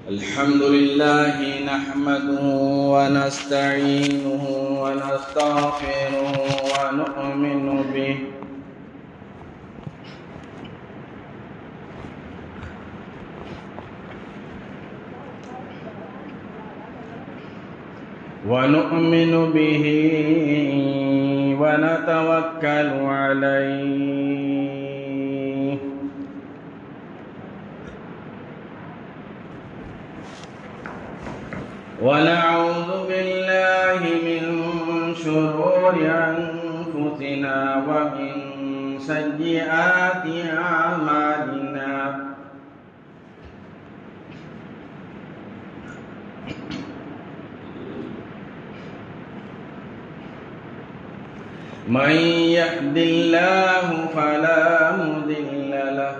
الحمد لله نحمده ونستعينه ونستغفره ونؤمن به ونتوكل عليه ونعوذ بالله من شرور أنفسنا ومن سيئات أعمالنا من يهد الله فلا مضل له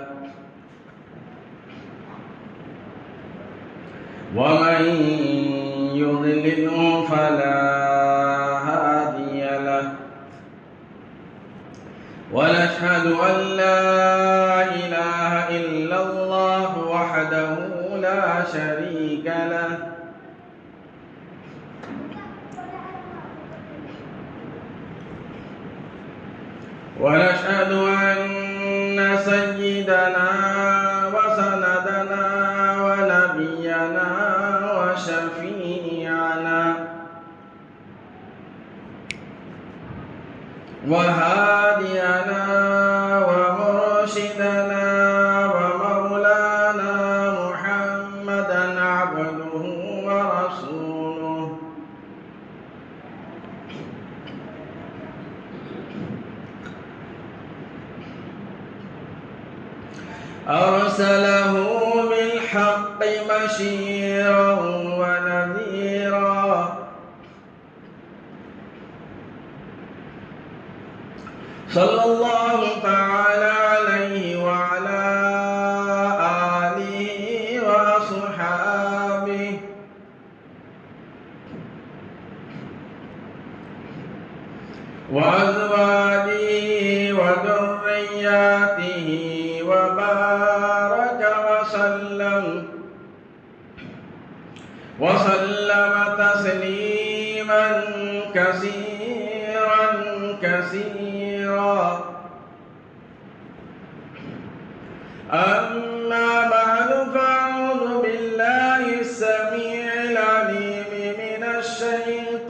ومن يضلله فلا هادي له ونشهد أن لا إله إلا الله وحده لا شريك له ونشهد أن سيدنا وسندنا ونبينا وشفيعنا وهادينا ومرشدنا ومولانا محمدا عبده ورسوله أرسله بالحق بشيرا ونذيرا صلى الله تعالى عليه وعلى آله وأصحابه وأزواجه وذرياته وبارك وسلم تسليما كثيرا أما بعد فأعوذ بالله السميع العليم من الشيطان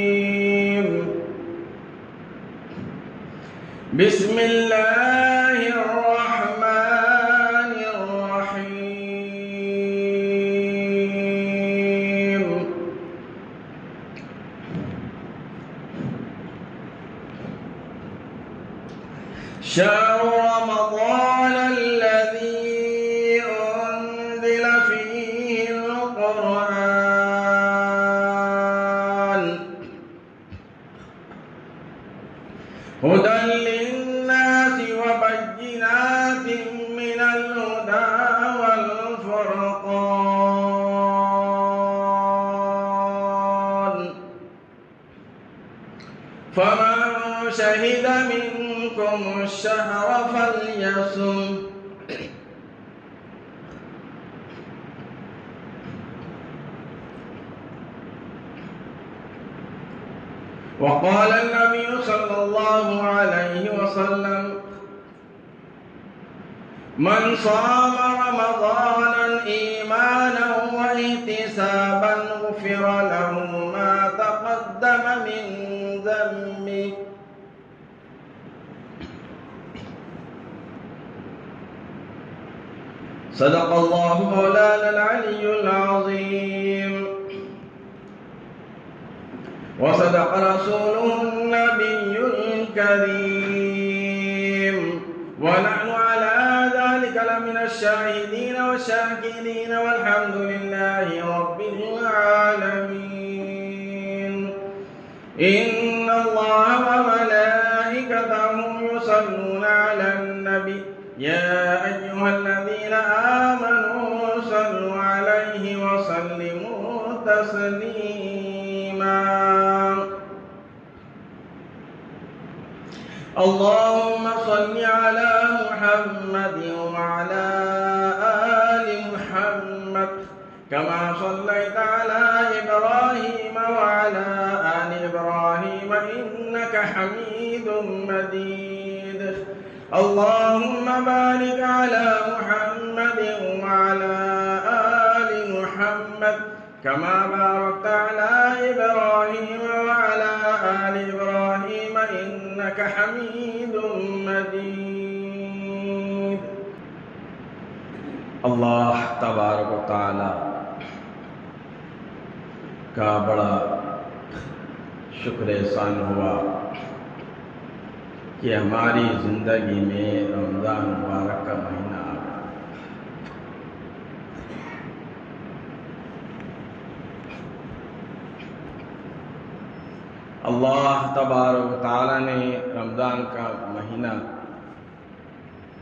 الرجيم بسم الله الرحمن الرحيم شهر رمضان الذي أنزل فيه القرآن هدى للناس وبينات من الهدى والفرقان فمن شهد منكم الشهر فليصم وقال النبي صلى الله عليه وسلم من صام رمضانا إيمانا واحتسابا غفر له ما تقدم من ذنبه صدق الله مولانا العلي العظيم وصدق رسوله النبي الكريم ونحن على ذلك لمن الشاهدين والشاكرين والحمد لله رب العالمين إن الله وملائكته يصلون على النبي يا أيها الذين آمنوا صلوا عليه وسلموا تسليما اللهم صل على محمد محمد وعلى آل محمد كما صليت على إبراهيم وعلى آل إبراهيم إنك حميد مجيد اللهم بارك على محمد وعلى آل محمد كما باركت على إبراهيم وعلى آل إبراهيم إنك حميد مجيد اللہ تبارک و تعالی کا بڑا شکر احسان ہوا کہ ہماری زندگی میں رمضان مبارک کا مہینہ آ گیا۔ اللہ تبارک و تعالی نے رمضان کا مہینہ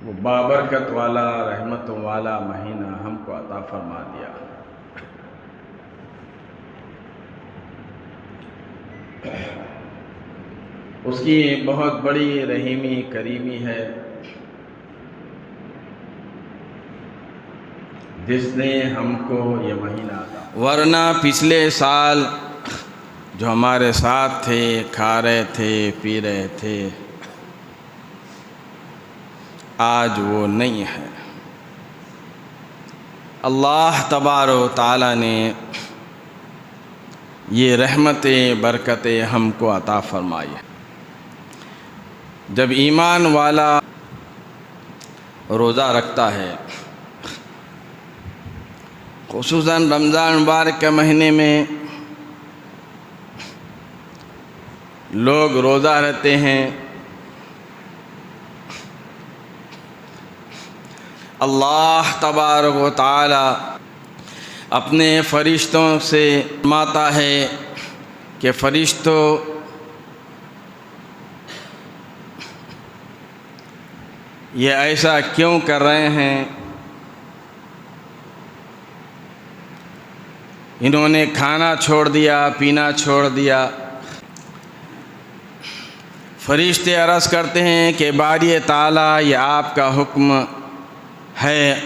وہ بابرکت والا رحمتوں والا مہینہ ہم کو عطا فرما دیا۔ اس کی بہت بڑی رحیمی کریمی ہے جس نے ہم کو یہ مہینہ عطا، ورنہ پچھلے سال جو ہمارے ساتھ تھے، کھا رہے تھے، پی رہے تھے، آج وہ نہیں ہے۔ اللہ تبارک و تعالی نے یہ رحمتیں برکتیں ہم کو عطا فرمائی۔ جب ایمان والا روزہ رکھتا ہے، خصوصاً رمضان مبارک کے مہینے میں لوگ روزہ رہتے ہیں، اللہ تبارک و تعالی اپنے فرشتوں سے فرماتا ہے کہ فرشتوں یہ ایسا کیوں کر رہے ہیں؟ انہوں نے کھانا چھوڑ دیا، پینا چھوڑ دیا۔ فرشتے عرض کرتے ہیں کہ باری تعالیٰ یہ آپ کا حکم ہے،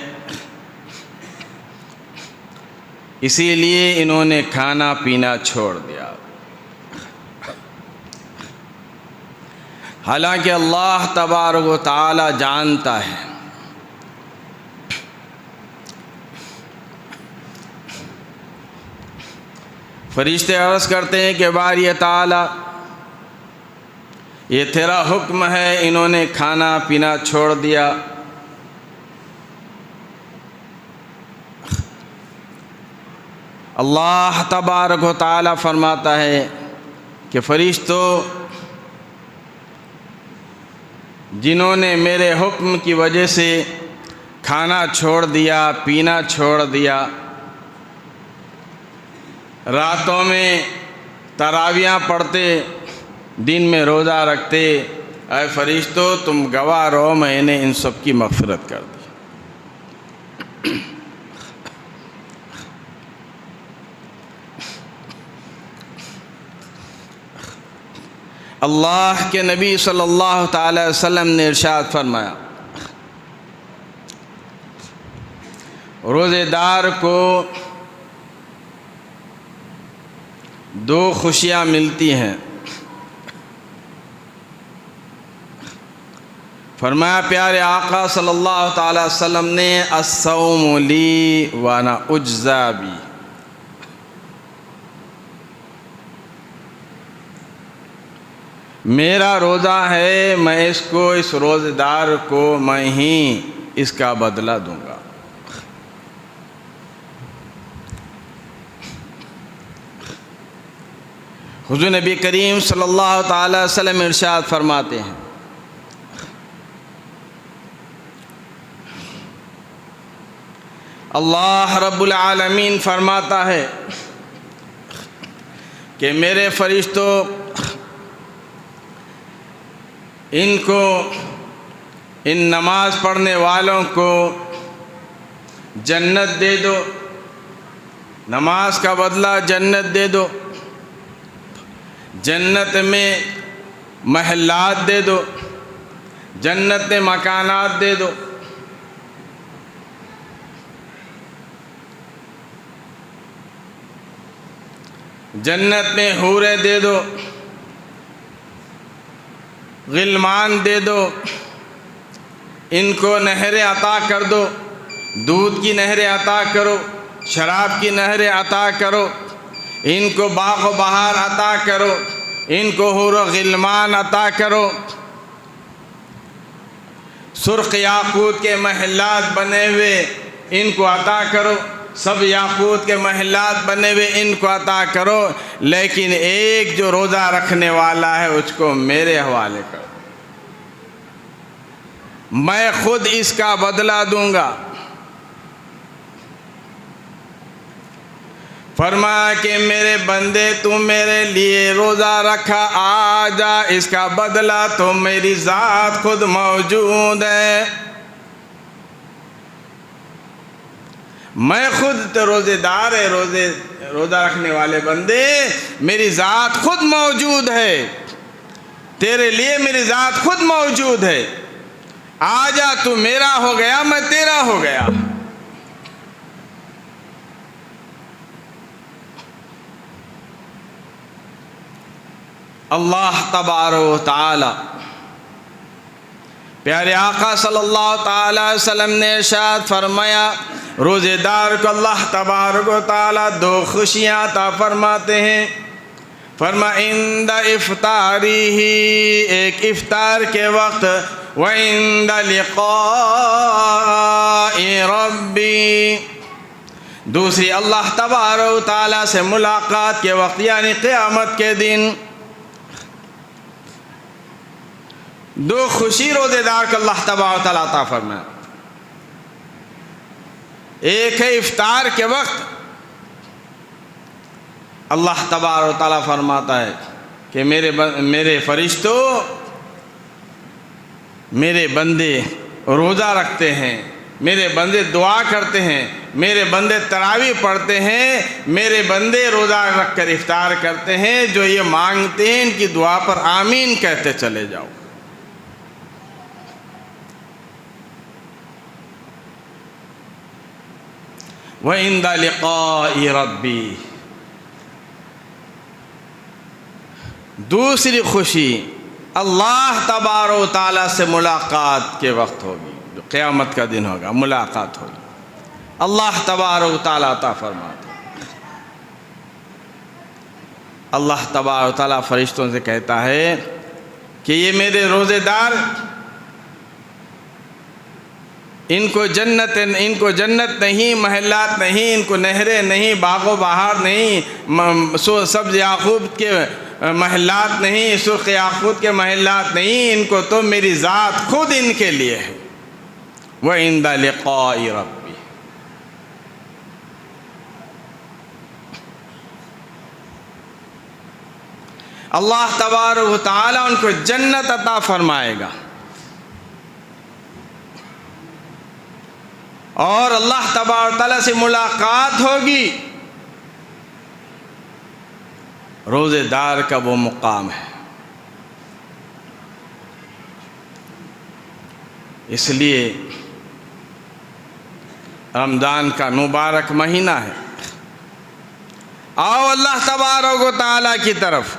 اسی لیے انہوں نے کھانا پینا چھوڑ دیا۔ حالانکہ اللہ تبارک و تعالی جانتا ہے۔ فرشتے عرض کرتے ہیں کہ باری تعالی یہ تیرا حکم ہے، انہوں نے کھانا پینا چھوڑ دیا۔ اللہ تبارک و تعالی فرماتا ہے کہ فرشتوں جنہوں نے میرے حکم کی وجہ سے کھانا چھوڑ دیا، پینا چھوڑ دیا، راتوں میں تراویحیں پڑھتے، دن میں روزہ رکھتے، اے فرشتوں تم گواہ رہو میں نے ان سب کی مغفرت کر دی۔ اللہ کے نبی صلی اللہ تعالی وسلم نے ارشاد فرمایا، روزے دار کو دو خوشیاں ملتی ہیں۔ فرمایا پیارے آقا صلی اللہ تعالی وسلم نے، الصوم لی وانا اجزا بی، میرا روزہ ہے، میں اس روزے دار کو میں ہی اس کا بدلہ دوں گا۔ حضور نبی کریم صلی اللہ تعالی وسلم ارشاد فرماتے ہیں، اللہ رب العالمین فرماتا ہے کہ میرے فرشتوں ان کو، ان نماز پڑھنے والوں کو جنت دے دو، نماز کا بدلہ جنت دے دو، جنت میں محلات دے دو، جنت میں مکانات دے دو، جنت میں حوریں دے دو، غلمان دے دو، ان کو نہریں عطا کر دو، دودھ کی نہریں عطا کرو، شراب کی نہریں عطا کرو، ان کو باغ و بہار عطا کرو، ان کو حور و غلمان عطا کرو، سرخ یاقوت کے محلات بنے ہوئے ان کو عطا کرو، سب یاقوت کے محلات بنے ہوئے ان کو عطا کرو، لیکن ایک جو روزہ رکھنے والا ہے اس کو میرے حوالے کرو، میں خود اس کا بدلہ دوں گا۔ فرمایا کہ میرے بندے تم میرے لیے روزہ رکھا، آ جا، اس کا بدلہ تو میری ذات خود موجود ہے، میں خود روزے دار ہے، روزہ رکھنے والے بندے میری ذات خود موجود ہے، تیرے لیے میری ذات خود موجود ہے، آ جا، تو میرا ہو گیا میں تیرا ہو گیا۔ اللہ تبارک و تعالی، پیارے آقا صلی اللہ تعالی علیہ وسلم نے ارشاد فرمایا، روزے دار کو اللہ تبارک و تعالی دو خوشیاں عطا فرماتے ہیں۔ فرما عند افطاری ہی، ایک افطار کے وقت، وعند لقاء ربی، دوسری اللہ تبارک و تعالی سے ملاقات کے وقت، یعنی قیامت کے دن۔ دو خوشی روزے دار کو اللہ تبارک و تعالی عطا فرمایا، ایک ہے افطار کے وقت اللہ تبارک و تعالی فرماتا ہے کہ میرے فرشتوں، میرے بندے روزہ رکھتے ہیں، میرے بندے دعا کرتے ہیں، میرے بندے تراویح پڑھتے ہیں، میرے بندے روزہ رکھ کر افطار کرتے ہیں، جو یہ مانگتے ہیں ان کی دعا پر آمین کہتے چلے جاؤ۔ وعند لقاء ربی، دوسری خوشی اللہ تبارک و تعالیٰ سے ملاقات کے وقت ہوگی، جو قیامت کا دن ہوگا، ملاقات ہوگی، اللہ تبارک و تعالیٰ عطا فرماتے ہیں۔ اللہ تبارک و تعالیٰ فرشتوں سے کہتا ہے کہ یہ میرے روزے دار، ان کو جنت نہیں، محلات نہیں، ان کو نہریں نہیں، باغ و بہار نہیں، سبز یاقوت کے محلات نہیں، سرخ یاقوت کے محلات نہیں، ان کو تو میری ذات خود ان کے لیے ہے۔ وعند لقاء ربی، اللہ تبارک و تعالی ان کو جنت عطا فرمائے گا، اور اللہ تبارک و تعالیٰ سے ملاقات ہوگی۔ روزے دار کا وہ مقام ہے، اس لیے رمضان کا مبارک مہینہ ہے، آؤ اللہ تبارک و تعالیٰ کی طرف،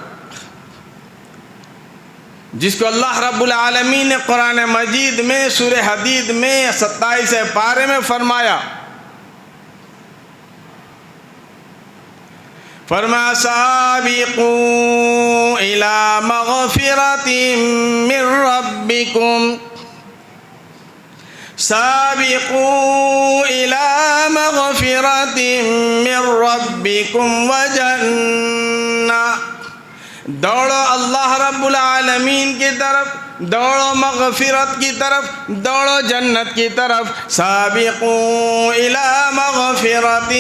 جس کو اللہ رب العالمین نے قرآن مجید میں سورہ حدید میں 27 پارے میں فرمایا، فرمایا سابقوا الی مغفرۃ من ربکم، سابقوا الی مغفرۃ من ربکم وجنہ، دوڑو اللہ رب العالمین کی طرف، دوڑو مغفرت کی طرف، دوڑو جنت کی طرف۔ سابقوا الی مغفرۃ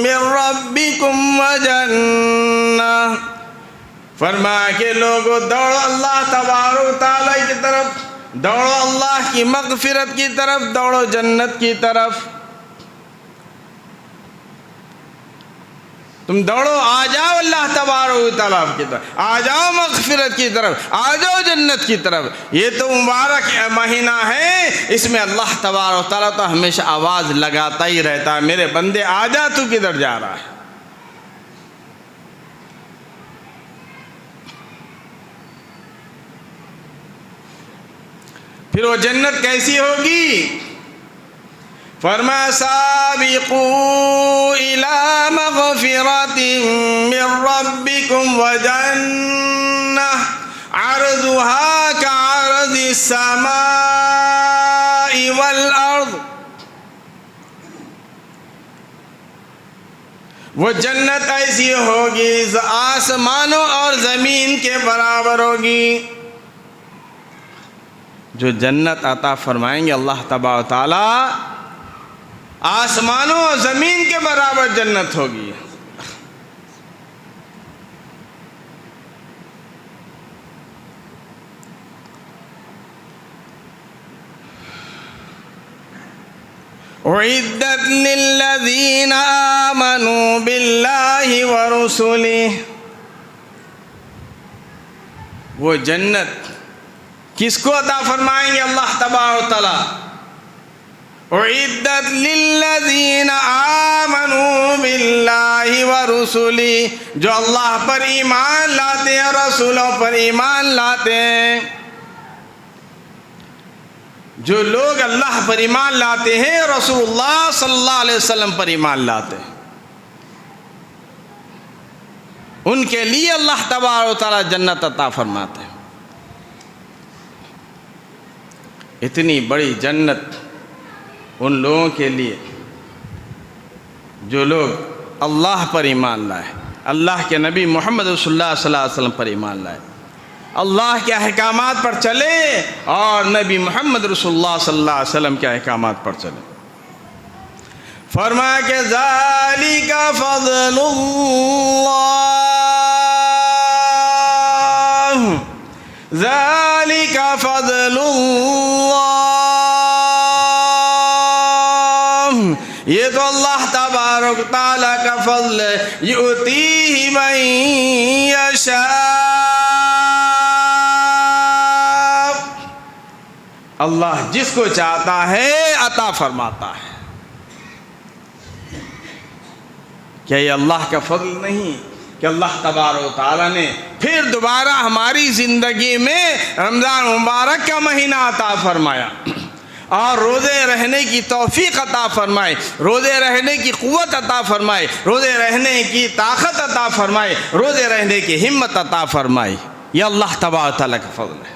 من ربکم وجنہ، فرمایا کہ لوگوں دوڑو اللہ تبارک و تعالی کی طرف، دوڑو اللہ کی مغفرت کی طرف، دوڑو جنت کی طرف۔ تم دوڑو، آ جاؤ اللہ تبارک و تعالیٰ کی طرف، آ جاؤ مغفرت کی طرف، آ جاؤ جنت کی طرف۔ یہ تو مبارک مہینہ ہے، اس میں اللہ تبارک و تعالیٰ تو ہمیشہ آواز لگاتا ہی رہتا ہے، میرے بندے آ جا، تو کدھر جا رہا ہے؟ پھر وہ جنت کیسی ہوگی؟ فرمایا سابقوا الى مغفرۃ من ربکم وجنہ عرضها كعرض السماء والارض۔ وہ جنت ایسی ہوگی آسمانوں اور زمین کے برابر ہوگی۔ جو جنت عطا فرمائیں گے اللہ تبارک و تعالیٰ، آسمانوں اور زمین کے برابر جنت ہوگی۔ اعدت للذین آمنوا باللہ ورسلہ۔ وہ جنت کس کو عطا فرمائیں گے اللہ تبارک و تعالیٰ؟ اعدت للذین آمنوا باللہ ورسلہ، جو اللہ پر ایمان لاتے ہیں، رسولوں پر ایمان لاتے ہیں۔ جو لوگ اللہ پر ایمان لاتے ہیں، رسول اللہ صلی اللہ علیہ وسلم پر ایمان لاتے ہیں، ان کے لیے اللہ تبارک و تعالیٰ جنت عطا فرماتے ہیں۔ اتنی بڑی جنت ان لوگوں کے لیے جو لوگ اللہ پر ایمان لائے، اللہ کے نبی محمد رسول اللہ صلی اللہ علیہ وسلم پر ایمان لائے، اللہ کے احکامات پر چلے اور نبی محمد رسول اللہ صلی اللہ علیہ وسلم کے احکامات پر چلے۔ فرمایا کہ ذالک فضل اللہ، ذالک فضل اللہ، یہ تو اللہ تبارک تعالیٰ کا فضل ہے، یؤتیہ من یشاء، اللہ جس کو چاہتا ہے عطا فرماتا ہے۔ کیا یہ اللہ کا فضل نہیں کہ اللہ تبارک و تعالیٰ نے پھر دوبارہ ہماری زندگی میں رمضان مبارک کا مہینہ عطا فرمایا اور روزے رہنے کی توفیق عطا فرمائے، روزے رہنے کی قوت عطا فرمائے، روزے رہنے کی طاقت عطا فرمائے، روزے رہنے کی ہمت عطا فرمائے۔ یہ اللہ تبارک و تعالیٰ کا فضل ہے۔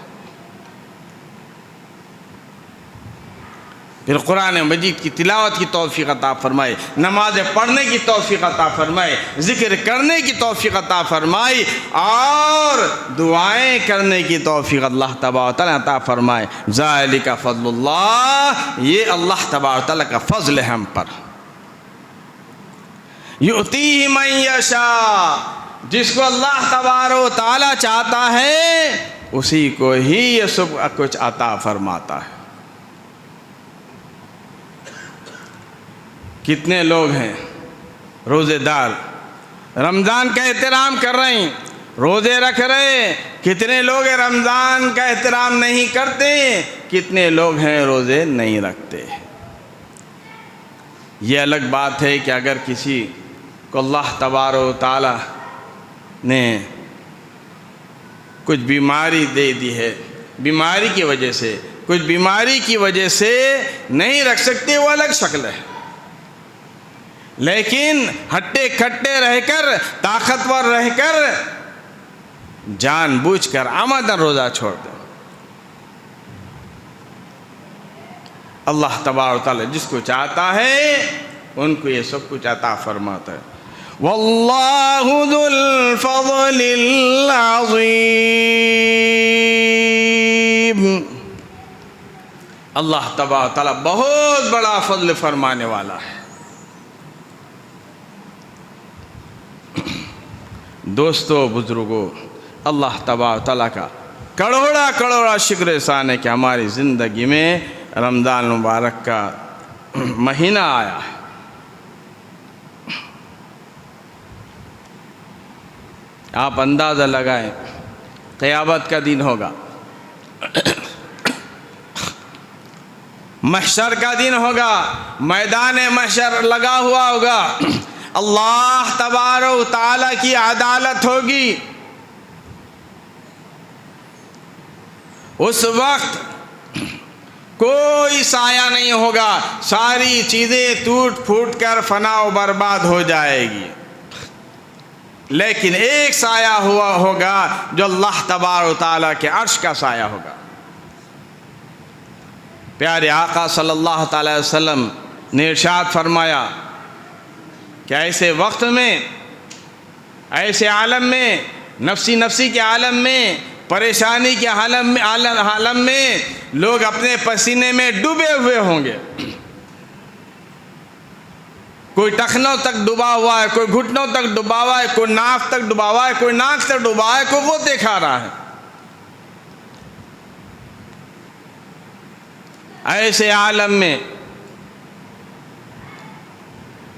پھر قرآن مجید کی تلاوت کی توفیق عطا فرمائے، نمازیں پڑھنے کی توفیق عطا فرمائے، ذکر کرنے کی توفیق عطا فرمائے اور دعائیں کرنے کی توفیق اللہ تبارک و تعالیٰ عطا فرمائے۔ ذالک فضل اللہ، یہ اللہ تبارک و تعالیٰ کا فضل ہے ہم پر۔ یؤتیہ من یشاء، جس کو اللہ تبارک و تعالیٰ چاہتا ہے اسی کو ہی یہ سب کچھ عطا فرماتا ہے۔ کتنے لوگ ہیں روزے دار، رمضان کا احترام کر رہے ہیں، روزے رکھ رہے ہیں، کتنے لوگ ہیں رمضان کا احترام نہیں کرتے، کتنے لوگ ہیں روزے نہیں رکھتے۔ یہ الگ بات ہے کہ اگر کسی کو اللہ تبارک و تعالیٰ نے کچھ بیماری دے دی ہے، بیماری کی وجہ سے، کچھ بیماری کی وجہ سے نہیں رکھ سکتے، وہ الگ شکل ہے، لیکن ہٹے کھٹے رہ کر، طاقتور رہ کر، جان بوجھ کر عمدن روزہ چھوڑ دیں۔ اللہ تبارک و تعالیٰ جس کو چاہتا ہے ان کو یہ سب کچھ عطا فرماتا ہے۔ واللہ ذو الفضل العظیم، اللہ تبارک و تعالیٰ بہت بڑا فضل فرمانے والا ہے۔ دوستو، بزرگوں، اللہ تبارک و تعالیٰ کا کروڑا شکر احسان ہے کہ ہماری زندگی میں رمضان مبارک کا مہینہ آیا ہے۔ آپ اندازہ لگائیں قیامت کا دن ہوگا، محشر کا دن ہوگا، میدان محشر لگا ہوا ہوگا، اللہ تبارک و تعالیٰ کی عدالت ہوگی۔ اس وقت کوئی سایہ نہیں ہوگا، ساری چیزیں ٹوٹ پھوٹ کر فنا و برباد ہو جائے گی، لیکن ایک سایہ ہوگا جو اللہ تبارک و تعالیٰ کے عرش کا سایہ ہوگا۔ پیارے آقا صلی اللہ تعالی وسلم نے ارشاد فرمایا کہ ایسے وقت میں، ایسے عالم میں، نفسی کے عالم میں، پریشانی کے عالم میں لوگ اپنے پسینے میں ڈوبے ہوئے ہوں گے۔ کوئی ٹخنوں تک ڈوبا ہوا ہے، کوئی گھٹنوں تک ڈوبا ہوا ہے، کوئی ناک تک ڈوبا ہوا ہے، کوئی ناک تک ڈوبا ہے، کوئی غوطے کھا رہا ہے۔ ایسے عالم میں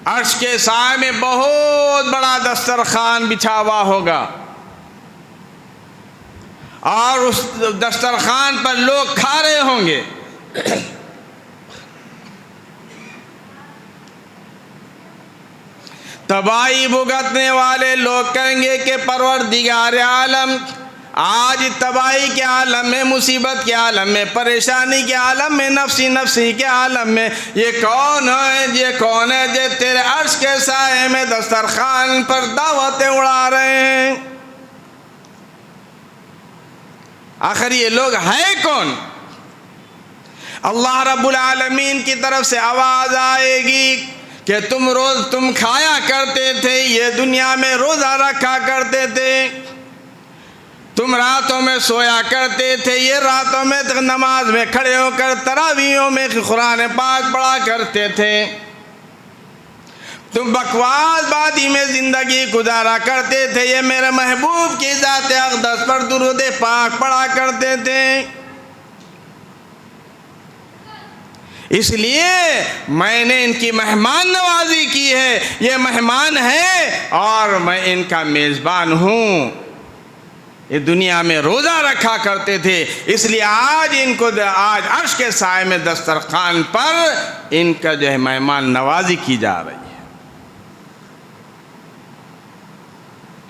عرش کے سائے میں بہت بڑا دسترخوان بچھا ہوا ہوگا، اور اس دسترخوان پر لوگ کھا رہے ہوں گے۔ تباہی بھگتنے والے لوگ کہیں گے کہ پروردگار عالم، آج تباہی کے عالم میں، مصیبت کے عالم میں، پریشانی کے عالم میں، نفسی کے عالم میں یہ کون ہے جو تیرے عرش کے سائے میں دسترخوان پر دعوتیں اڑا رہے ہیں؟ آخر یہ لوگ ہیں کون؟ اللہ رب العالمین کی طرف سے آواز آئے گی کہ تم کھایا کرتے تھے، یہ دنیا میں روزہ رکھا کرتے تھے، تم راتوں میں سویا کرتے تھے، یہ راتوں میں نماز میں کھڑے ہو کر تراویحوں میں قرآن پاک پڑھا کرتے تھے، تم بکواس بادی میں زندگی گزارا کرتے تھے، یہ میرے محبوب کی ذات اقدس پر درود پاک پڑھا کرتے تھے۔ اس لیے میں نے ان کی مہمان نوازی کی ہے، یہ مہمان ہے اور میں ان کا میزبان ہوں۔ یہ دنیا میں روزہ رکھا کرتے تھے، اس لیے آج عرش کے سائے میں دسترخوان پر ان کا جو ہے مہمان نوازی کی جا رہی ہے۔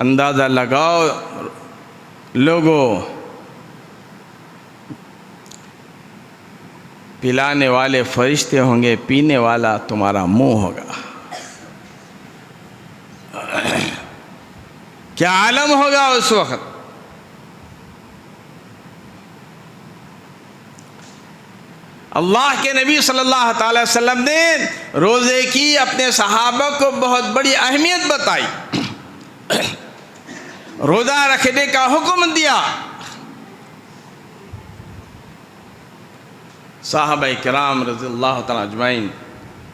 اندازہ لگاؤ لوگوں، پلانے والے فرشتے ہوں گے، پینے والا تمہارا منہ ہوگا۔ کیا عالم ہوگا اس وقت؟ اللہ کے نبی صلی اللہ تعالی وسلم نے روزے کی اپنے صحابہ کو بہت بڑی اہمیت بتائی، روزہ رکھنے کا حکم دیا۔ صحابہ کرام رضی اللہ تعالیٰ اجمعین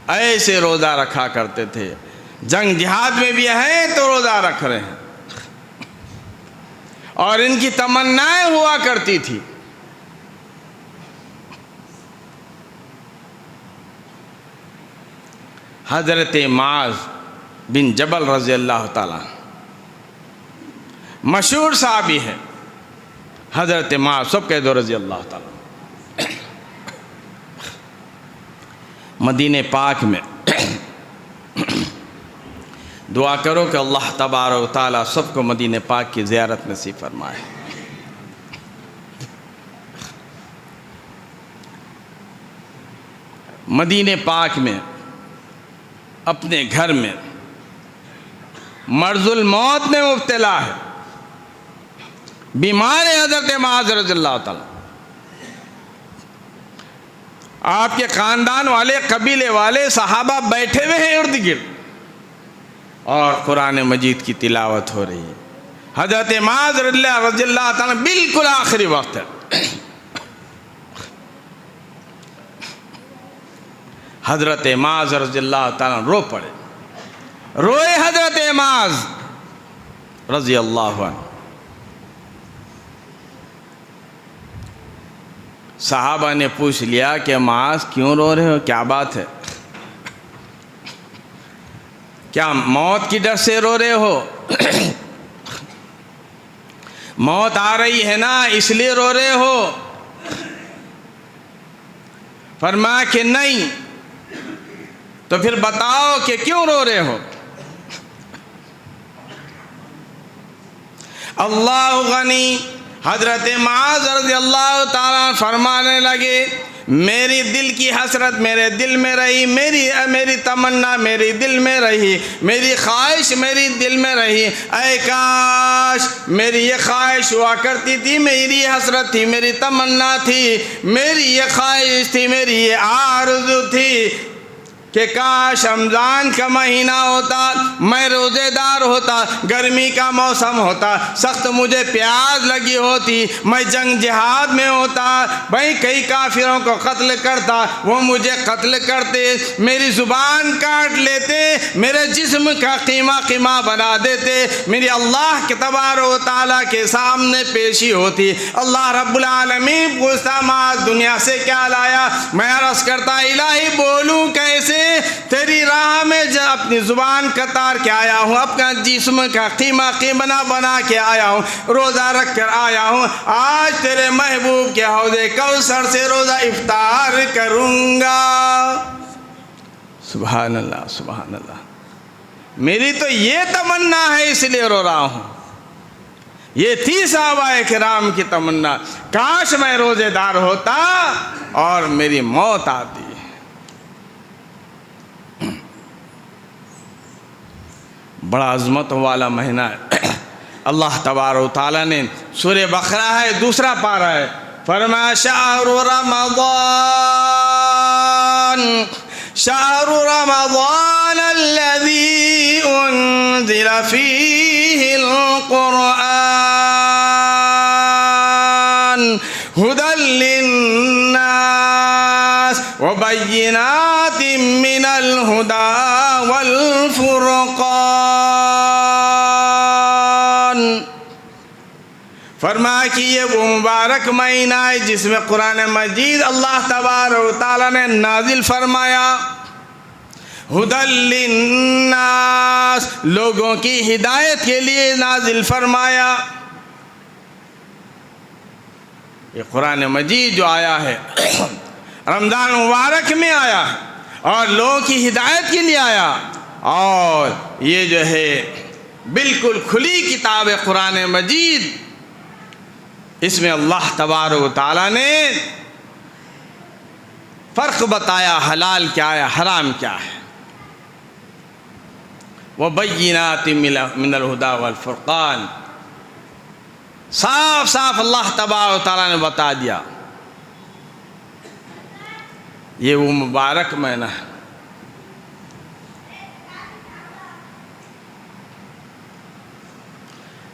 ایسے روزہ رکھا کرتے تھے، جنگ جہاد میں بھی ہیں تو روزہ رکھ رہے ہیں، اور ان کی تمنائیں ہوا کرتی تھی۔ حضرت معاذ بن جبل رضی اللہ تعالیٰ مشہور صحابی ہے، حضرت معاذ سب کہہ دو رضی اللہ تعالیٰ۔ مدینہ پاک میں دعا کرو کہ اللہ تبارک و تعالیٰ سب کو مدینہ پاک کی زیارت نصیب فرمائے۔ مدینہ پاک میں اپنے گھر میں مرض الموت میں مبتلا ہے، بیمار ہے حضرت معاذ رضی اللہ تعالیٰ۔ آپ کے خاندان والے، قبیلے والے، صحابہ بیٹھے ہوئے ہیں ارد گرد، اور قرآن مجید کی تلاوت ہو رہی ہے۔ حضرت معاذ رضی اللہ تعالیٰ بالکل آخری وقت ہے، حضرت معاذ رضی اللہ تعالیٰ رو پڑے، روئے حضرت معاذ رضی اللہ عنہ۔ صحابہ نے پوچھ لیا کہ معاذ کیوں رو رہے ہو، کیا بات ہے، کیا موت کی ڈر سے رو رہے ہو؟ موت آ رہی ہے نا اس لیے رو رہے ہو؟ فرمایا کہ نہیں. تو پھر بتاؤ کہ کیوں رو رہے ہو؟ اللہ غنی. حضرت معاذ رضی اللہ تعالیٰ فرمانے لگے میری دل کی حسرت میرے دل میں رہی، میری تمنا میری دل میں رہی، میری خواہش میری دل میں رہی. اے کاش میری یہ خواہش ہوا کرتی تھی، میری یہ حسرت تھی، میری تمنا تھی، میری یہ خواہش تھی، میری یہ آرزو تھی کہ کاش رمضان کا مہینہ ہوتا، میں روزے دار ہوتا، گرمی کا موسم ہوتا، سخت مجھے پیاس لگی ہوتی، میں جنگ جہاد میں ہوتا، بھائی کئی کافروں کو قتل کرتا، وہ مجھے قتل کرتے، میری زبان کاٹ لیتے، میرے جسم کا قیمہ قیمہ بنا دیتے، میری اللہ کے تبارک و تعالیٰ کے سامنے پیشی ہوتی. اللہ رب العالمین پوچھتا معاذ دنیا سے کیا لایا؟ میں عرض کرتا الہی بولوں کیسے؟ تیری راہ میں اپنی زبان کتار کے آیا ہوں، اپنا جسم کا قیمہ قیمہ بنا کے آیا ہوں، روزہ رکھ کر آیا ہوں. آج تیرے محبوب کے حوض کوثر سے روزہ افطار کروں گا. سبحان اللہ سبحان اللہ. میری تو یہ تمنا ہے اس لیے رو رہا ہوں. یہ تھی صحابہ کرام کی تمنا، کاش میں روزے دار ہوتا اور میری موت آتی. بڑا عظمت والا مہینہ ہے. اللہ تبارک و تعالیٰ نے سورہ بقرہ ہے دوسرا پارہ ہے، فرمایا شہر رمضان الذی انزل فیہ القرآن ہدی للناس وبینات من الہدی والفرقان. فرمایا کہ یہ وہ مبارک مہینہ ہے جس میں قرآن مجید اللہ تبارک و تعالیٰ نے نازل فرمایا. ہدی للناس، لوگوں کی ہدایت کے لیے نازل فرمایا. یہ قرآن مجید جو آیا ہے رمضان مبارک میں آیا اور لوگوں کی ہدایت کے لیے آیا، اور یہ جو ہے بالکل کھلی کتاب قرآن مجید. اس میں اللہ تبارک و تعالیٰ نے فرق بتایا، حلال کیا ہے حرام کیا ہے. وَبَيِّنَاتٍ مِّنَ الْهُدَى وَالْفُرْقَانِ، صاف صاف اللہ تبارک و تعالیٰ نے بتا دیا. یہ وہ مبارک مہینہ ہے.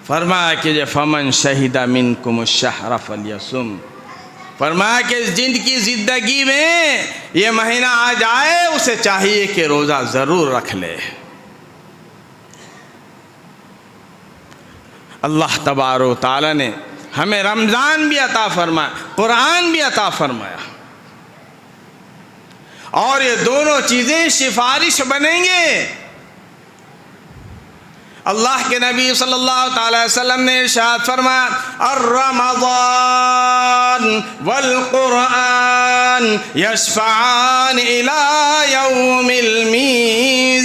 فرمایا کہ فمن شہد منکم الشہر فلیصم. فرمایا کہ جن کی زندگی میں یہ مہینہ آ جائے اسے چاہیے کہ روزہ ضرور رکھ لے. اللہ تبارک و تعالیٰ نے ہمیں رمضان بھی عطا فرمایا، قرآن بھی عطا فرمایا، اور یہ دونوں چیزیں سفارش بنیں گے. اللہ کے نبی صلی اللہ تعالی وسلم نے ارشاد فرمایا الرمضان والقرآن یشفعان الی یوم المیزان.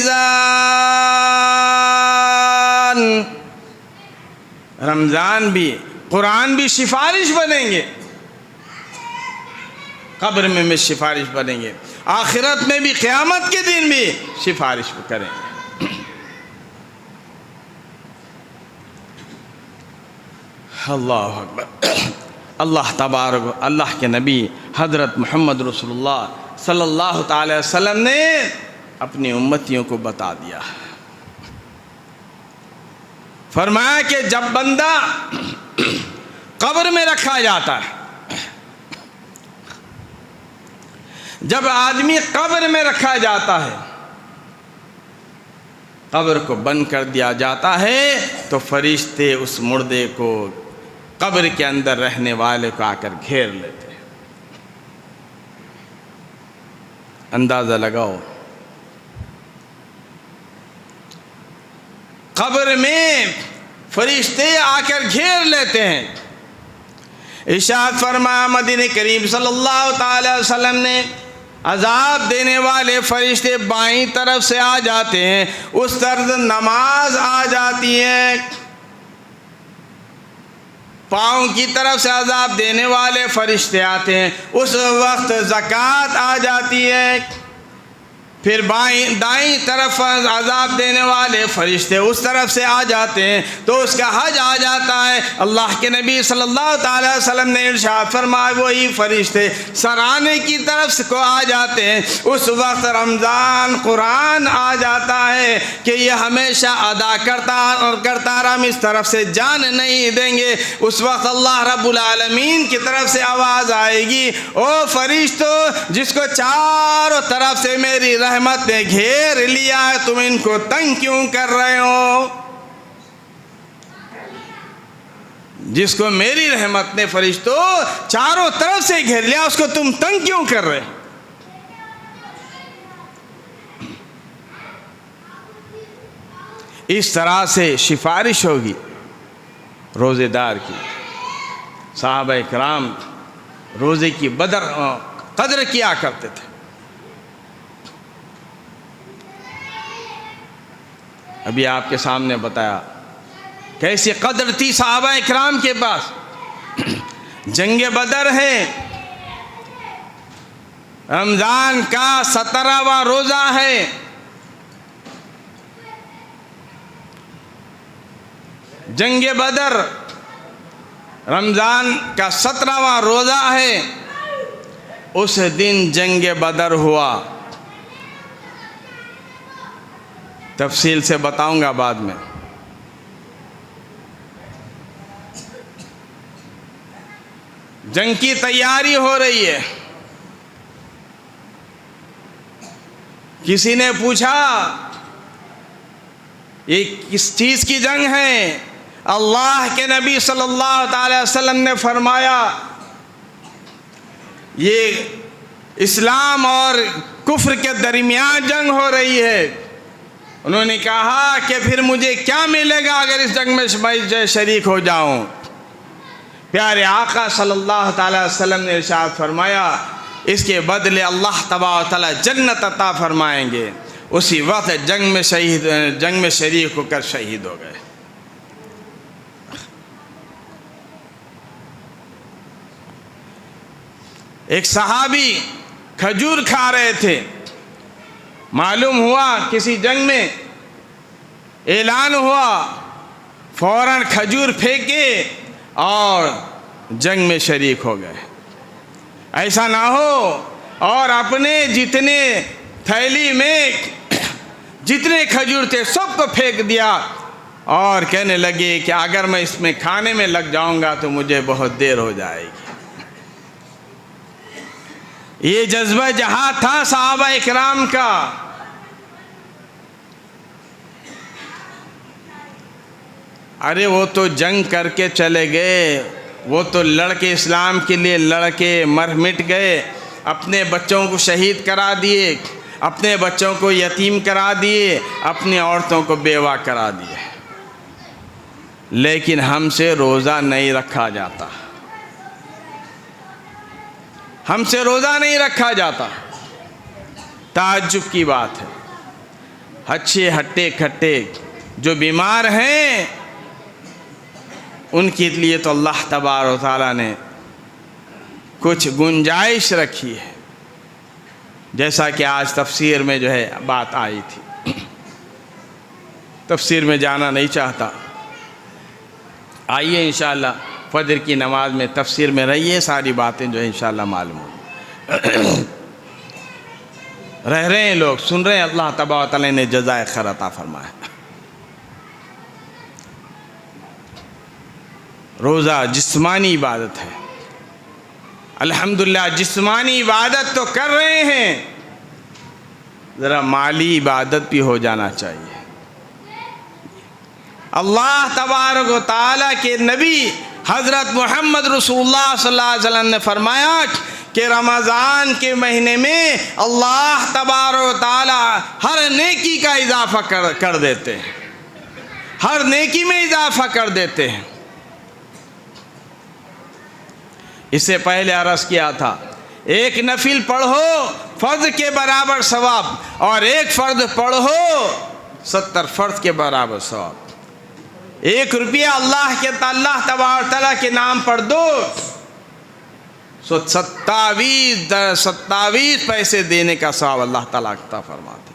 رمضان بھی قرآن بھی سفارش بنیں گے، قبر میں بھی سفارش بنیں گے، آخرت میں بھی، قیامت کے دن بھی سفارش کریں گے. اللہ اکبر. اللہ تبارک اللہ کے نبی حضرت محمد رسول اللہ صلی اللہ تعالی وسلم نے اپنی امتیوں کو بتا دیا. فرمایا کہ جب بندہ قبر میں رکھا جاتا ہے، جب آدمی قبر میں رکھا جاتا ہے، قبر کو بند کر دیا جاتا ہے، تو فرشتے اس مردے کو قبر کے اندر رہنے والے کو آ کر گھیر لیتے ہیں. اندازہ لگاؤ، قبر میں فرشتے آ کر گھیر لیتے ہیں۔ ارشاد فرمایا مدینہ کریم صلی اللہ تعالی وسلم نے، عذاب دینے والے فرشتے بائیں طرف سے آ جاتے ہیں، اس طرف نماز آ جاتی ہے، پاؤں کی طرف سے عذاب دینے والے فرشتے آتے ہیں، اس وقت زکوٰۃ آ جاتی ہے، پھر دائیں طرف عذاب دینے والے فرشتے اس طرف سے آ جاتے ہیں تو اس کا حج آ جاتا ہے۔ اللہ کے نبی صلی اللہ تعالی وسلم نے ارشاد فرمایا وہی فرشتے سرانے کی طرف سے کو آ جاتے ہیں، اس وقت رمضان قرآن آ جاتا ہے کہ یہ ہمیشہ ادا کرتا رہا، ہم اس طرف سے جان نہیں دیں گے۔ اس وقت اللہ رب العالمین کی طرف سے آواز آئے گی، او فرشتو جس کو چاروں طرف سے میری رحمت نے گھیر لیا ہے، تم ان کو تنگ کیوں کر رہے ہو؟ جس کو میری رحمت نے فرشتوں چاروں طرف سے گھیر لیا، اس کو تم تنگ کیوں کر رہے؟ اس طرح سے سفارش ہوگی روزے دار کی۔ صحابہ کرام روزے کی قدر کیا کرتے تھے۔ ابھی آپ کے سامنے بتایا کیسی قدر تھی صحابہ اکرام کے پاس۔ جنگ بدر ہے، رمضان کا 17واں روزہ ہے، جنگ بدر رمضان کا 17واں روزہ ہے، اس دن جنگ بدر ہوا۔ تفصیل سے بتاؤں گا بعد میں۔ جنگ کی تیاری ہو رہی ہے۔ کسی نے پوچھا یہ کس چیز کی جنگ ہے؟ اللہ کے نبی صلی اللہ تعالی وسلم نے فرمایا یہ اسلام اور کفر کے درمیان جنگ ہو رہی ہے۔ انہوں نے کہا کہ پھر مجھے کیا ملے گا اگر اس جنگ میں شریک ہو جاؤں؟ پیارے آقا صلی اللہ تعالی وسلم نے ارشاد فرمایا اس کے بدلے اللہ تبارک و تعالی جنت عطا فرمائیں گے۔ اسی وقت جنگ میں شریک ہو کر شہید ہو گئے۔ ایک صحابی کھجور کھا رہے تھے، معلوم ہوا کسی جنگ میں اعلان ہوا، فوراً کھجور پھینکے اور جنگ میں شریک ہو گئے۔ ایسا نہ ہو اور اپنے جتنے تھیلی میں جتنے کھجور تھے سب کو پھینک دیا اور کہنے لگے کہ اگر میں اس میں کھانے میں لگ جاؤں گا تو مجھے بہت دیر ہو جائے گی۔ یہ جذبہ جہاد تھا صحابہ اکرام کا۔ ارے وہ تو جنگ کر کے چلے گئے، وہ تو لڑکے اسلام کے لیے لڑکے مر مٹ گئے، اپنے بچوں کو شہید کرا دیے، اپنے بچوں کو یتیم کرا دیے، اپنی عورتوں کو بیوہ کرا دیے، لیکن ہم سے روزہ نہیں رکھا جاتا، ہم سے روزہ نہیں رکھا جاتا۔ تعجب کی بات ہے، اچھے ہٹے کھٹے جو بیمار ہیں ان کے لیے تو اللہ تبارک و تعالیٰ نے کچھ گنجائش رکھی ہے، جیسا کہ آج تفسیر میں جو ہے بات آئی تھی۔ تفسیر میں جانا نہیں چاہتا، آئیے انشاءاللہ فجر کی نماز میں تفسیر میں رہیے، ساری باتیں جو ہے انشاءاللہ معلوم ہوں۔ رہ رہے ہیں لوگ، سن رہے ہیں، اللہ تبارک و تعالیٰ نے جزائے خیر عطا فرمایا۔ روزہ جسمانی عبادت ہے، الحمدللہ جسمانی عبادت تو کر رہے ہیں، ذرا مالی عبادت بھی ہو جانا چاہیے۔ اللہ تبارک و تعالیٰ کے نبی حضرت محمد رسول اللہ صلی اللہ علیہ وسلم نے فرمایا کہ رمضان کے مہینے میں اللہ تبارک و تعالیٰ ہر نیکی کا اضافہ کر دیتے ہیں۔ ہر نیکی میں اضافہ کر دیتے ہیں۔ اس سے پہلے عرض کیا تھا، ایک نفل پڑھو فرض کے برابر ثواب، اور ایک فرض پڑھو 70 فرض کے برابر ثواب۔ 1 روپیہ اللہ تبارک و تعالیٰ کے نام پر دو، 27 پیسے دینے کا ثواب اللہ تعالیٰ عطا فرماتے۔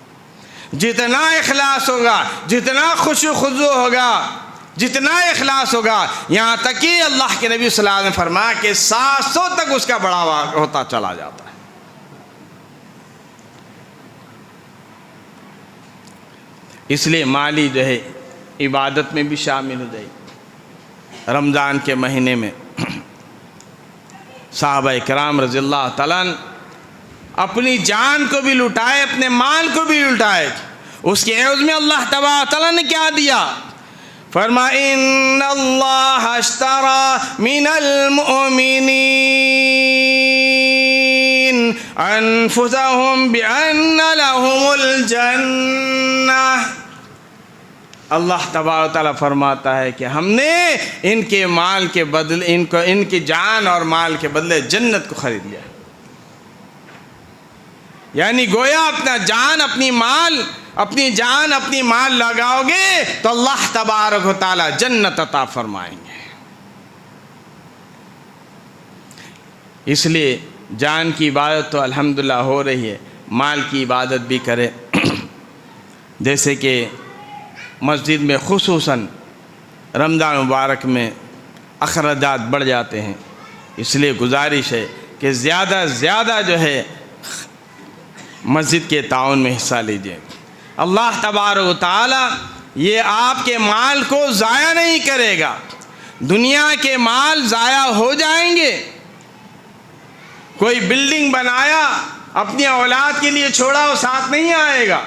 جتنا اخلاص ہوگا، جتنا خشوع و خضوع ہوگا، جتنا اخلاص ہوگا، یہاں تک کہ اللہ کے نبی صلی اللہ علیہ وسلم نے فرمایا کہ 700 تک اس کا بڑھاوا ہوتا چلا جاتا ہے۔ اس لیے مالی جو ہے عبادت میں بھی شامل ہو جائے۔ رمضان کے مہینے میں صحابہ کرام رضی اللہ تعالیٰ عنہ اپنی جان کو بھی لٹائے، اپنے مال کو بھی لٹائے۔ اس کے عوض میں اللہ تبارک و تعالیٰ نے کیا دیا؟ فرمایا ان اللہ اشترى من المؤمنین انفسهم بان لهم الجنہ۔ اللہ تبارک و تعالیٰ فرماتا ہے کہ ہم نے ان کے مال کے بدلے، ان کی جان اور مال کے بدلے جنت کو خرید لیا۔ یعنی گویا اپنی جان اپنی مال لگاؤ گے تو اللہ تبارک و تعالیٰ جنت عطا فرمائیں گے۔ اس لیے جان کی عبادت تو الحمدللہ ہو رہی ہے، مال کی عبادت بھی کرے۔ جیسے کہ مسجد میں خصوصاً رمضان مبارک میں اخراجات بڑھ جاتے ہیں، اس لیے گزارش ہے کہ زیادہ سے زیادہ جو ہے مسجد کے تعاون میں حصہ لیجیے۔ اللہ تبارک و تعالیٰ یہ آپ کے مال کو ضائع نہیں کرے گا۔ دنیا کے مال ضائع ہو جائیں گے۔ کوئی بلڈنگ بنایا، اپنی اولاد کے لیے چھوڑا، وہ ساتھ نہیں آئے گا۔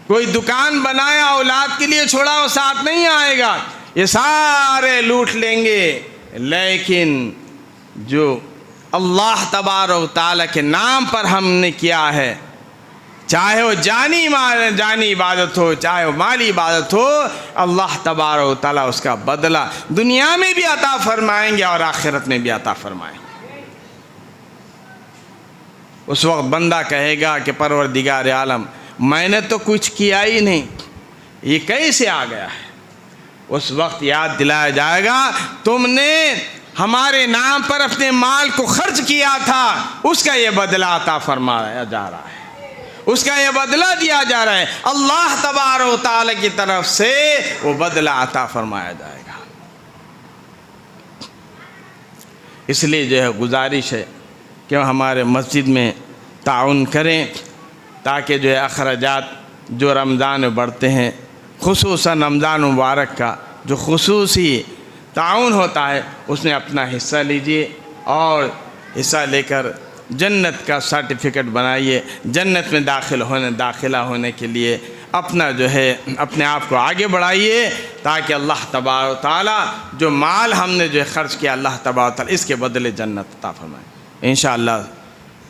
کوئی دکان بنایا، اولاد کے لیے چھوڑا، وہ ساتھ نہیں آئے گا۔ یہ سارے لوٹ لیں گے، لیکن جو اللہ تبارک و تعالیٰ کے نام پر ہم نے کیا ہے، چاہے وہ جانی عبادت ہو، چاہے وہ مالی عبادت ہو، اللہ تبارک و تعالیٰ اس کا بدلہ دنیا میں بھی عطا فرمائیں گے اور آخرت میں بھی عطا فرمائیں گے۔ اس وقت بندہ کہے گا کہ پروردگار عالم، میں نے تو کچھ کیا ہی نہیں، یہ کیسے آ گیا ہے؟ اس وقت یاد دلایا جائے گا، تم نے ہمارے نام پر اپنے مال کو خرچ کیا تھا، اس کا یہ بدلہ عطا فرمایا جا رہا ہے، اس کا یہ بدلہ دیا جا رہا ہے۔ اللہ تبارک و تعالیٰ کی طرف سے وہ بدلہ عطا فرمایا جائے گا۔ اس لیے جو ہے گزارش ہے کہ ہمارے مسجد میں تعاون کریں، تاکہ جو ہے اخراجات جو رمضان میں بڑھتے ہیں، خصوصاً رمضان مبارک کا جو خصوصی تعاون ہوتا ہے، اس میں اپنا حصہ لیجئے اور حصہ لے کر جنت کا سرٹیفکیٹ بنائیے۔ جنت میں داخلہ ہونے کے لیے اپنا جو ہے اپنے آپ کو آگے بڑھائیے، تاکہ اللہ تبارک و تعالیٰ جو مال ہم نے جو خرچ کیا، اللہ تبارک و تعالیٰ اس کے بدلے جنت عطا فرمائے۔ انشاءاللہ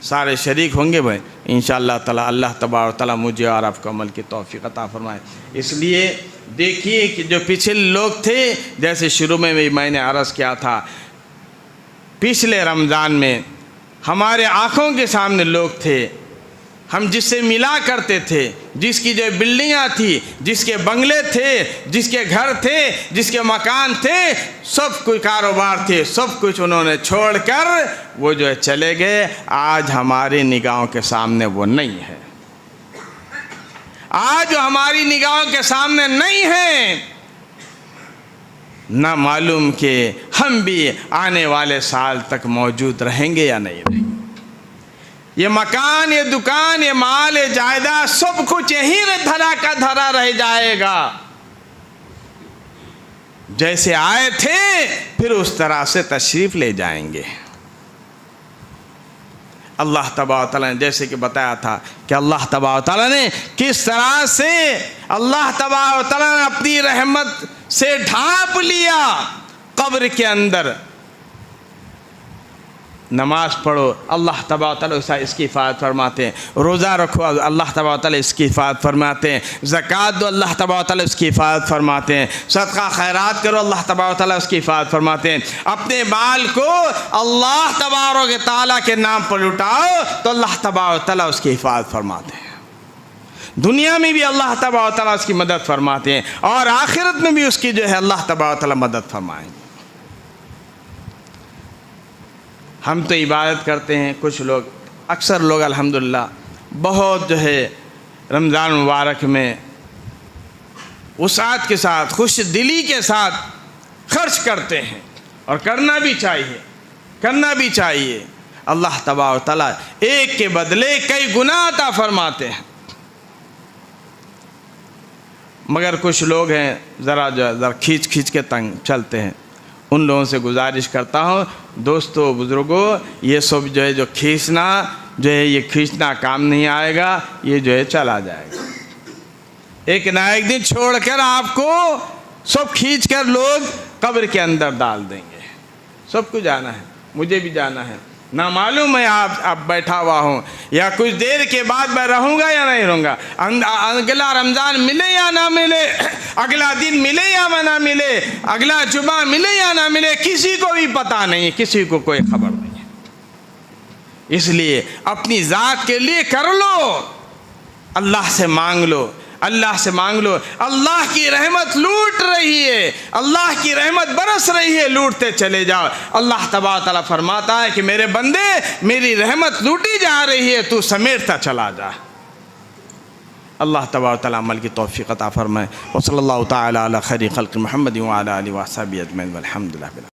سارے شریک ہوں گے بھائی انشاءاللہ تعالیٰ۔ اللہ تبارک و تعالیٰ مجھے اور آپ کو عمل کی توفیق عطا فرمائے۔ اس لیے دیکھیے کہ جو پچھلے لوگ تھے، جیسے شروع میں بھی میں نے عرض کیا تھا، پچھلے رمضان میں ہمارے آنکھوں کے سامنے لوگ تھے، ہم جس سے ملا کرتے تھے، جس کی جو بلڈنگاں تھی، جس کے بنگلے تھے، جس کے گھر تھے، جس کے مکان تھے، سب کچھ کاروبار تھے، سب کچھ انہوں نے چھوڑ کر وہ جو ہے چلے گئے۔ آج ہماری نگاہوں کے سامنے وہ نہیں ہے، آج جو ہماری نگاہوں کے سامنے نہیں ہے، نہ معلوم کہ ہم بھی آنے والے سال تک موجود رہیں گے یا نہیں رہیں گے۔ یہ مکان، یہ دکان، یہ مال، یہ جائیداد، سب کچھ یہیں دھرا کا دھرا رہ جائے گا۔ جیسے آئے تھے پھر اس طرح سے تشریف لے جائیں گے۔ اللہ تبارک و تعالیٰ نے جیسے کہ بتایا تھا کہ اللہ تبارک و تعالیٰ نے کس طرح سے اللہ تبارک و تعالیٰ نے اپنی رحمت سے ڈھانپ لیا قبر کے اندر، نماز پڑھو اللہ تبارک و تعالیٰ اس کی حفاظت فرماتے ہیں، روزہ رکھو اللہ تبارک و تعالیٰ اس کی حفاظت فرماتے ہیں، زکوٰۃ دو اللہ تبارک و تعالیٰ اس کی حفاظت فرماتے ہیں، صدقہ خیرات کرو اللہ تبارک و تعالیٰ اس کی حفاظت فرماتے ہیں، اپنے مال کو اللہ تبارک و تعالیٰ کے نام پر لٹاؤ تو اللہ تبارک و تعالیٰ اس کی حفاظت فرماتے ہیں، دنیا میں بھی اللہ تبارک و تعالیٰ اس کی مدد فرماتے ہیں اور آخرت میں بھی اس کی جو ہے اللہ تبارک و تعالیٰ مدد فرمائیں گے۔ ہم تو عبادت کرتے ہیں، کچھ لوگ اکثر لوگ الحمدللہ بہت جو ہے رمضان مبارک میں وسعت کے ساتھ خوش دلی کے ساتھ خرچ کرتے ہیں، اور کرنا بھی چاہیے، اللہ تبارک و تعالیٰ ایک کے بدلے کئی گنا عطا فرماتے ہیں۔ مگر کچھ لوگ ہیں ذرا کھینچ کے تنگ چلتے ہیں، ان لوگوں سے گزارش کرتا ہوں دوستو بزرگوں، یہ سب جو ہے یہ کھینچنا کام نہیں آئے گا، یہ جو ہے چلا جائے گا، ایک نہ ایک دن چھوڑ کر آپ کو سب کھینچ کر لوگ قبر کے اندر ڈال دیں گے، سب کو جانا ہے، مجھے بھی جانا ہے، نہ معلوم میں آپ بیٹھا ہوا ہوں یا کچھ دیر کے بعد میں رہوں گا یا نہیں رہوں گا، اگلا رمضان ملے یا نہ ملے، اگلا دن ملے یا نہ ملے، اگلا جمعہ ملے یا نہ ملے، کسی کو بھی پتہ نہیں، کسی کو کوئی خبر نہیں ہے، اس لیے اپنی ذات کے لیے کر لو، اللہ سے مانگ لو، اللہ کی رحمت لوٹ رہی ہے، اللہ کی رحمت برس رہی ہے، لوٹتے چلے جاؤ، اللہ تبارک و تعالیٰ فرماتا ہے کہ میرے بندے میری رحمت لوٹی جا رہی ہے، تو سمیٹتا چلا جا۔ اللہ تبارک و تعالیٰ عمل کی توفیق عطا فرمائے، وصلی اللہ تعالی علی خیر خلق محمد وعلی آلہ وصحبہ اجمعین والحمد للہ۔